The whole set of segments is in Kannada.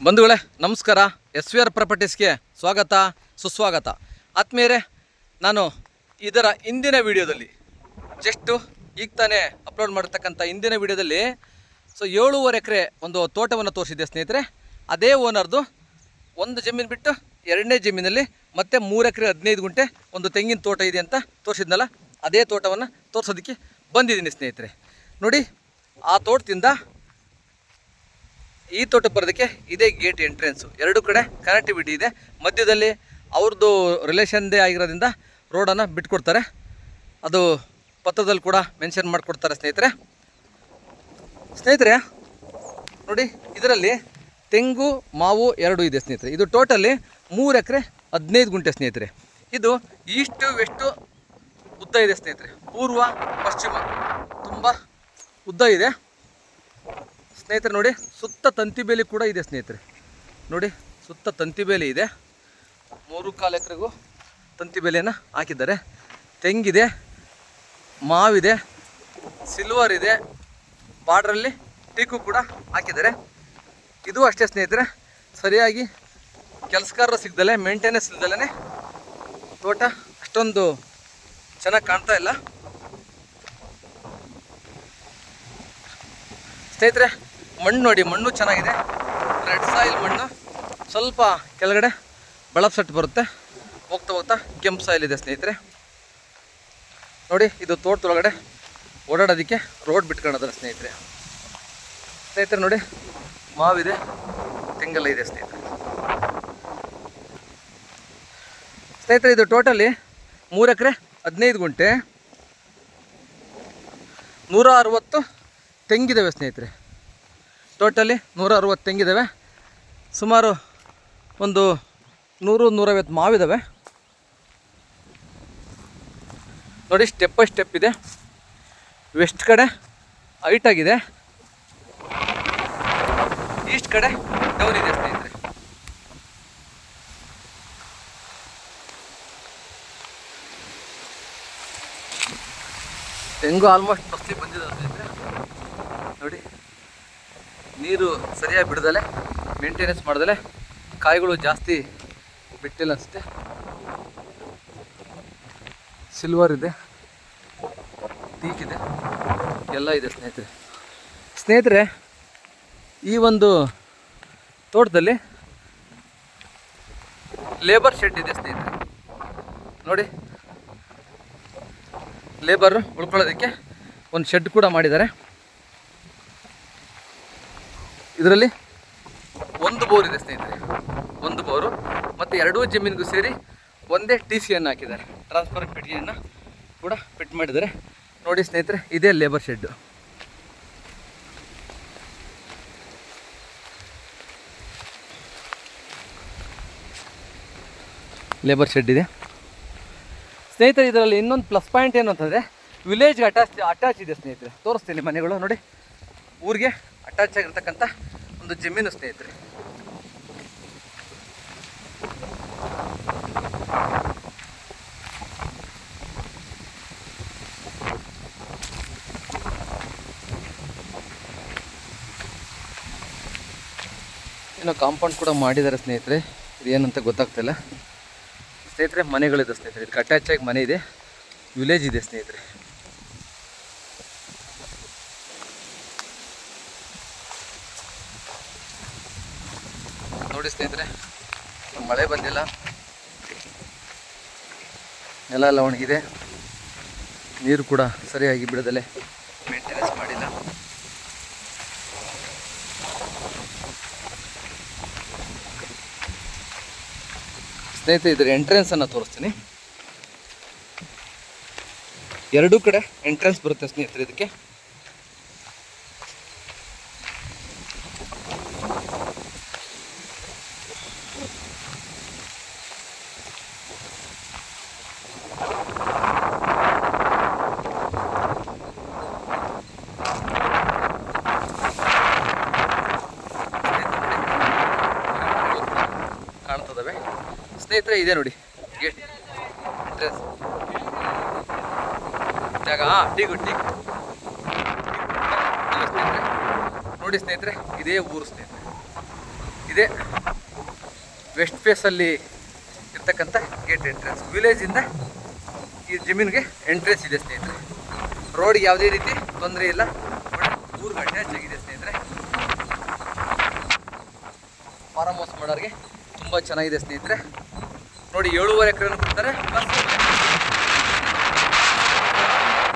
ಬಂಧುಗಳೇ ನಮಸ್ಕಾರ. SVR ಪ್ರಾಪರ್ಟೀಸ್ಗೆ ಸ್ವಾಗತ ಸುಸ್ವಾಗತ. ಆತ್ಮೀಯರೇ, ನಾನು ಇದರ ಇಂದಿನ ವಿಡಿಯೋದಲ್ಲಿ ಜಸ್ಟು ಈಗ ತಾನೇ ಅಪ್ಲೋಡ್ ಮಾಡಿರ್ತಕ್ಕಂಥ ಇಂದಿನ ವಿಡಿಯೋದಲ್ಲಿ 7.5 ಎಕರೆ ಒಂದು ತೋಟವನ್ನು ತೋರಿಸಿದ್ದೆ ಸ್ನೇಹಿತರೆ. ಅದೇ ಓನರ್ದು ಒಂದು ಜಮೀನು ಬಿಟ್ಟು ಎರಡನೇ ಜಮೀನಲ್ಲಿ ಮತ್ತೆ 3 ಎಕರೆ 15 ಗುಂಟೆ ಒಂದು ತೆಂಗಿನ ತೋಟ ಇದೆ ಅಂತ ತೋರಿಸಿದ್ನಲ್ಲ, ಅದೇ ತೋಟವನ್ನು ತೋರಿಸೋದಕ್ಕೆ ಬಂದಿದ್ದೀನಿ ಸ್ನೇಹಿತರೆ. ನೋಡಿ, ಆ ತೋಟದಿಂದ ಈ ತೋಟಕ್ಕೆ ಬರೋದಕ್ಕೆ ಇದೇ ಗೇಟ್ ಎಂಟ್ರೆನ್ಸು. ಎರಡು ಕಡೆ ಕನೆಕ್ಟಿವಿಟಿ ಇದೆ. ಮಧ್ಯದಲ್ಲಿ ಅವ್ರದ್ದು ರಿಲೇಷನ್ದೇ ಆಗಿರೋದ್ರಿಂದ ರೋಡನ್ನು ಬಿಟ್ಕೊಡ್ತಾರೆ. ಅದು ಪತ್ರದಲ್ಲಿ ಕೂಡ ಮೆನ್ಷನ್ ಮಾಡಿಕೊಡ್ತಾರೆ ಸ್ನೇಹಿತರೆ. ನೋಡಿ, ಇದರಲ್ಲಿ ತೆಂಗು ಮಾವು ಎರಡು ಇದೆ ಸ್ನೇಹಿತರೆ. ಇದು ಟೋಟಲಿ 3 ಎಕರೆ 15 ಗುಂಟೆ ಸ್ನೇಹಿತರೆ. ಇದು ಈಸ್ಟು ವೆಸ್ಟು ಉದ್ದ ಇದೆ ಸ್ನೇಹಿತರೆ. ಪೂರ್ವ ಪಶ್ಚಿಮ ತುಂಬ ಉದ್ದ ಇದೆ ಸ್ನೇಹಿತರೆ. ನೋಡಿ, ಸುತ್ತ ತಂತಿ ಬೇಲಿ ಕೂಡ ಇದೆ ಸ್ನೇಹಿತರೆ. ನೋಡಿ, ಸುತ್ತ ತಂತಿ ಬೇಲಿ ಇದೆ. 3.25 ಎಕರೆಗೂ ತಂತಿ ಬೇಲಿಯನ್ನು ಹಾಕಿದ್ದಾರೆ. ತೆಂಗಿದೆ, ಮಾವಿದೆ, ಸಿಲ್ವರ್ ಇದೆ, ಬಾರ್ಡ್ರಲ್ಲಿ ಟೀಕು ಕೂಡ ಹಾಕಿದ್ದಾರೆ. ಇದು ಅಷ್ಟೇ ಸ್ನೇಹಿತರೆ, ಸರಿಯಾಗಿ ಕೆಲಸಗಾರರು ಸಿಗ್ದಲೆ, ಮೇಂಟೆನೆನ್ಸ್ ಇಲ್ದಲೇ ತೋಟ ಅಷ್ಟೊಂದು ಚೆನ್ನಾಗಿ ಕಾಣ್ತಾ ಇಲ್ಲ ಸ್ನೇಹಿತರೆ. ಮಣ್ಣು ನೋಡಿ, ಮಣ್ಣು ಚೆನ್ನಾಗಿದೆ. ರೆಡ್ ಸಾಯಿಲ್ ಮಣ್ಣು, ಸ್ವಲ್ಪ ಕೆಳಗಡೆ ಬಳಪ್ ಸೆಟ್ ಬರುತ್ತೆ. ಹೋಗ್ತಾ ಹೋಗ್ತಾ ಕೆಂಪು ಸಾಯಿಲ್ ಇದೆ ಸ್ನೇಹಿತರೆ. ನೋಡಿ, ಇದು ತೋಟದೊಳಗಡೆ ಓಡಾಡೋದಕ್ಕೆ ರೋಡ್ ಬಿಟ್ಕೊಂಡಿದ್ದಾರೆ ಸ್ನೇಹಿತರೆ. ನೋಡಿ, ಮಾವಿದೆ, ತೆಂಗೆಲ್ಲ ಇದೆ ಸ್ನೇಹಿತರೆ. ಇದು ಟೋಟಲಿ 3 ಎಕರೆ 15 ಗುಂಟೆ, 160 ತೆಂಗಿದ್ದಾವೆ ಸ್ನೇಹಿತರೆ. ಟೋಟಲಿ 160 ತೆಂಗಿದ್ದಾವೆ. ಸುಮಾರು ಒಂದು 100-150 ಮಾವಿದ್ದಾವೆ. ನೋಡಿ, ಸ್ಟೆಪ್ ಬೈ ಸ್ಟೆಪ್ ಇದೆ. ವೆಸ್ಟ್ ಕಡೆ ಹೈಟ್ ಆಗಿದೆ, ಈಸ್ಟ್ ಕಡೆ ಡೌನ್ ಇದೆ ಸ್ನೇಹಿತರೆ. ತೆಂಗು ಆಲ್ಮೋಸ್ಟ್ ಫಸ್ಟಿಗೆ ಬಂದಿದೆ ಸ್ನೇಹಿತರೆ. ನೋಡಿ, ನೀರು ಸರಿಯಾಗಿ ಬಿಡದಲೆ, ಮೇಂಟೆನೆನ್ಸ್ ಮಾಡ್ದಲೆ ಕಾಯಿಗಳು ಜಾಸ್ತಿ ಬಿಟ್ಟಿಲ್ಲ ಅನಿಸುತ್ತೆ. ಸಿಲ್ವರ್ ಇದೆ, ಟೀಕ್ ಇದೆ, ಎಲ್ಲ ಇದೆ ಸ್ನೇಹಿತರೆ. ಈ ಒಂದು ತೋಟದಲ್ಲಿ ಲೇಬರ್ ಶೆಡ್ ಇದೆ ಸ್ನೇಹಿತರೆ. ನೋಡಿ, ಲೇಬರ್ ಉಳ್ಕೊಳ್ಳೋದಕ್ಕೆ ಒಂದು ಶೆಡ್ ಕೂಡ ಮಾಡಿದ್ದಾರೆ. ಇದರಲ್ಲಿ ಒಂದು ಬೋರ್ ಇದೆ ಸ್ನೇಹಿತರೆ, ಒಂದು ಬೋರು. ಮತ್ತು ಎರಡೂ ಜಮೀನಿಗೂ ಸೇರಿ ಒಂದೇ TCಯನ್ನು ಹಾಕಿದ್ದಾರೆ. ಟ್ರಾನ್ಸ್ಫರ್ ಪೆಟ್ಟಿಗೆಯನ್ನು ಕೂಡ ಫಿಟ್ ಮಾಡಿದ್ದಾರೆ. ನೋಡಿ ಸ್ನೇಹಿತರೆ, ಇದೇ ಲೇಬರ್ ಶೆಡ್ಡು. ಲೇಬರ್ ಶೆಡ್ ಇದೆ ಸ್ನೇಹಿತರೆ. ಇದರಲ್ಲಿ ಇನ್ನೊಂದು ಪ್ಲಸ್ ಪಾಯಿಂಟ್ ಏನು ಅಂತಂದರೆ, ವಿಲೇಜ್ಗೆ ಅಟ್ಯಾಚ್ ಇದೆ ಸ್ನೇಹಿತರೆ. ತೋರಿಸ್ತೀನಿ ಮನೆಗಳು. ನೋಡಿ, ಊರಿಗೆ ಅಟ್ಯಾಚ್ ಆಗಿರ್ತಕ್ಕಂಥ ಒಂದು ಜಮೀನು ಸ್ನೇಹಿತರೆ. ಏನೋ ಕಾಂಪೌಂಡ್ ಕೂಡ ಮಾಡಿದ್ದಾರೆ ಸ್ನೇಹಿತರೆ. ಇದೇನಂತ ಗೊತ್ತಾಗ್ತಿಲ್ಲ ಸ್ನೇಹಿತರೆ. ಮನೆಗಳಿದೆ ಸ್ನೇಹಿತರೆ. ಇದಕ್ಕೆ ಅಟ್ಯಾಚ್ ಆಗಿ ಮನೆ ಇದೆ, ವಿಲೇಜ್ ಇದೆ ಸ್ನೇಹಿತರೆ. ನೋಡಿ ಸ್ನೇಹಿತರೆ, ಮಳೆ ಬಂದಿಲ್ಲ, ನೆಲ ಎಲ್ಲ ಒಣಗಿದೆ, ನೀರು ಕೂಡ ಸರಿಯಾಗಿ ಬಿಡದಲೆ ಮೇಂಟೆನೆನ್ಸ್ ಮಾಡಿಲ್ಲ. ಸ್ನೇಹಿತರೆ, ಇದರ ಎಂಟ್ರೆನ್ಸನ್ನು ತೋರಿಸ್ತೀನಿ. ಎರಡೂ ಕಡೆ ಎಂಟ್ರೆನ್ಸ್ ಬರುತ್ತೆ ಸ್ನೇಹಿತರೆ ಇದಕ್ಕೆ. ಕಾಣ್ತದವೆ ಸ್ನೇಹಿತರೆ. ಇದೆ ನೋಡಿ ಗೇಟ್ ಎಂಟ್ರೆನ್ಸ್. ಟೀಗು ನೋಡಿ ಸ್ನೇಹಿತರೆ, ಇದೇ ಊರು ಸ್ನೇಹಿತರೆ. ಇದೇ ವೆಸ್ಟ್ ಫೇಸಲ್ಲಿ ಇರ್ತಕ್ಕಂಥ ಗೇಟ್ ಎಂಟ್ರೆನ್ಸ್. ವಿಲೇಜಿಂದ ಈ ಜಮೀನಿಗೆ ಎಂಟ್ರೆನ್ಸ್ ಇದೆ ಸ್ನೇಹಿತರೆ. ರೋಡ್ಗೆ ಯಾವುದೇ ರೀತಿ ತೊಂದರೆ ಇಲ್ಲ. ಊರು ಅಟ್ಯಾಚ್ ಆಗಿದೆ ಸ್ನೇಹಿತರೆ. ಫಾರಮ್ ಹೌಸ್ ಮಾಡೋರಿಗೆ ತುಂಬ ಚೆನ್ನಾಗಿದೆ ಸ್ನೇಹಿತರೆ. ನೋಡಿ 7.5 ಎಕರೆನೂ ಕೊಡ್ತಾರೆ.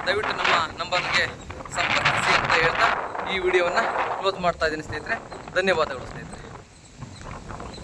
ದಯವಿಟ್ಟು ನಮ್ಮ ನಂಬರ್ಗೆ ಸಂಪರ್ಕಿಸಿ ಅಂತ ಹೇಳ್ತಾ ಈ ವಿಡಿಯೋವನ್ನು ಕ್ಲೋಸ್ ಮಾಡ್ತಾ ಇದ್ದೀನಿ ಸ್ನೇಹಿತರೆ. ಧನ್ಯವಾದಗಳು ಸ್ನೇಹಿತರೆ.